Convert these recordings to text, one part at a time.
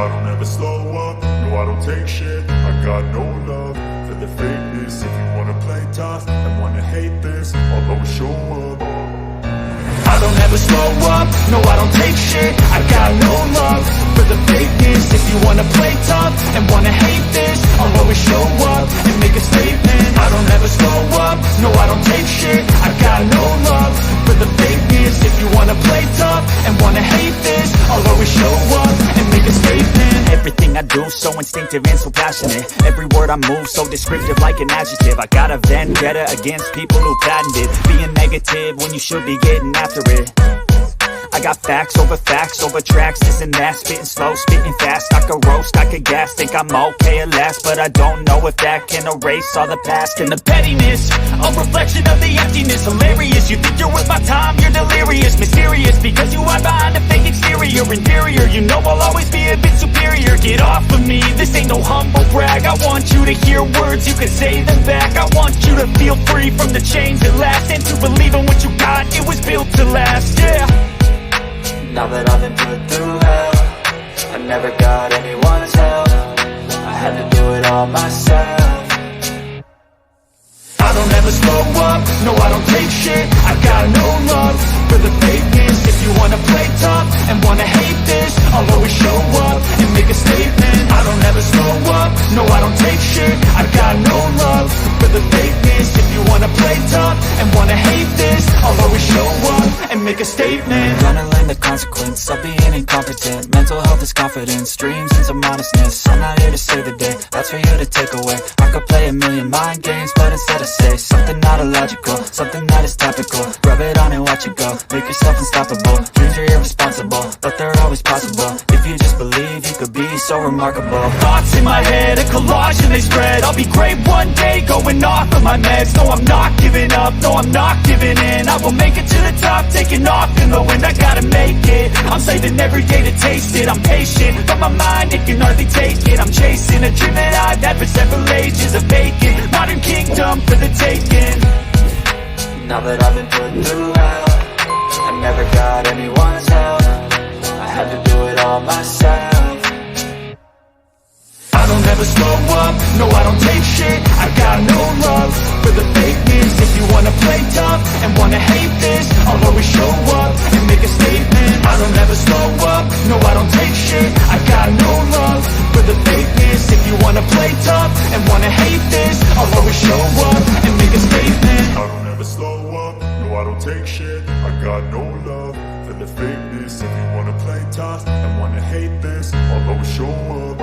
I don't ever slow up, no I don't take shit. I got no love for the fakeness. If you wanna play tough and wanna hate this, I'll always show up. I don't ever slow up, no I don't take shit. I got no love for the fakeness. If you wanna play tough and wanna hate this, I'll always show up and make a statement. I don't ever slow up, no I don't take shit. I got no love for the fakeness. If you wanna play tough and wanna hate this, I'll always show up and make a statement. Everything I do so instinctive and so passionate. Every word I move so descriptive like an adjective. I got a vendetta against people who patented being negative when you should be getting after it. I got facts over tracks, this and that. Spitting slow, spitting fast, I could roast, I could gas. Think I'm okay at last, but I don't know if that can erase all the past. And the pettiness, a reflection of the emptiness. Hilarious, you think you're worth my time, you're delirious. Mysterious, because you hide behind a fake exterior. Inferior, you know I'll always be a bit superior. Get off of me, this ain't no humble brag. I want you to hear words, you can say them back. I want you to feel free from the chains that last, and to believe in what you got, it was built to last, yeah. Now that I've been put through hell, I never got anyone's help. I had to do it all myself. I don't ever slow up, no I don't take shit. I got no love for the fakeness. If you wanna play tough and wanna hate this, I'll always show up and make a statement. I don't ever slow up, no I don't take shit. I got no love for the fakeness. If you wanna play tough and wanna hate this, I'll always show up and make a statement. Gonna learn the consequence of being incompetent. Mental health is confidence, dreams and some honestness. I'm not here to save the day, that's for you to take away. I could play a million mind games, but instead I say something not illogical, something that is topical. Rub it on and watch it go, make yourself unstoppable. Dreams are irresponsible, but they're always possible. If you just believe, you could be so remarkable. Thoughts in my head, a collage and they spread. I'll be great one day, going off of my meds. No, I'm not giving up, no, I'm not giving in. I will make it to the top, taking off in the wind. I gotta make it, I'm saving every day to taste it. I'm patient, but my mind, it can hardly take it. I'm chasing a dream that I've had for several ages. A vacant, modern kingdom for the taking. Now that I've been put through hell, I never got anyone's help. I had to do it all myself. I don't ever slow up, no I don't take shit. I got no love for the fakeness. If you wanna play tough and wanna hate this, I'll always show up and make a statement. I don't ever slow up, no I don't take shit. I got no love for the fakeness. If you wanna play tough and wanna hate this, I'll always show up and make a statement. I don't ever slow up, no I don't take shit. I got no love for the fakeness. If you wanna play tough and wanna hate this, I'll always show up.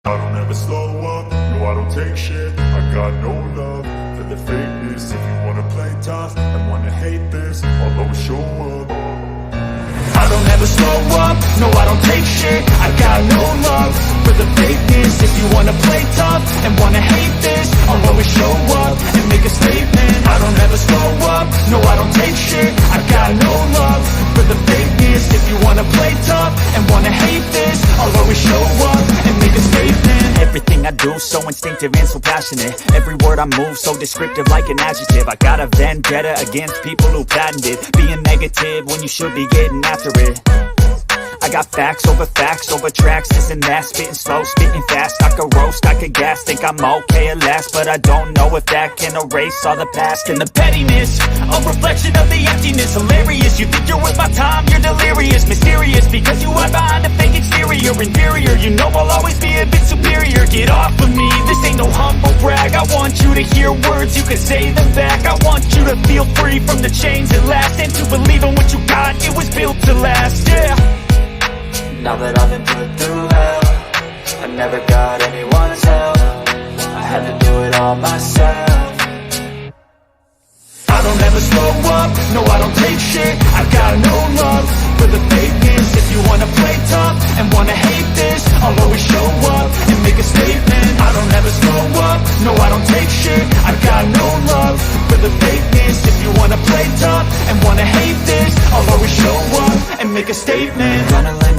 I don't ever slow up, no I don't take shit. I got no love for the fakeness. If you wanna play tough and wanna hate this, I'll always show up. I don't ever slow up, no I don't take shit. I got no love for the fakeness. If you wanna play tough and wanna hate this, I'll always show up and make a statement. I don't ever slow up, no I don't take shit. I got no love for the fakeness. If you wanna play tough and wanna hate this, I'll always show up and make a statement. Everything I do so instinctive and so passionate. Every word I move so descriptive like an adjective. I got a vendetta against people who patented being negative when you should be getting after it. I got facts over tracks, this and that. Spitting slow, spitting fast, I could roast, I could gas. Think I'm okay at last, but I don't know if that can erase all the past. And the pettiness, a reflection of the emptiness. Hilarious, you think you're worth my time, you're delirious. Mysterious, because you hide behind a fake exterior. Inferior, you know I'll always be a bit superior. Get off of me, this ain't no humble brag. I want you to hear words, you can say them back. I want you to feel free from the chains that last, and to believe in what you got, it was built to last, yeah. Now that I've been put through hell, I never got anyone's help. I had to do it all myself. I don't ever slow up, no I don't take shit. I got no love for the fakeness. If you wanna play tough and wanna hate this, I'll always show up and make a statement. I don't ever slow up, no I don't take shit. I got no love for the fakeness. If you wanna play tough and wanna hate this, I'll always show up and make a statement. Gonna learn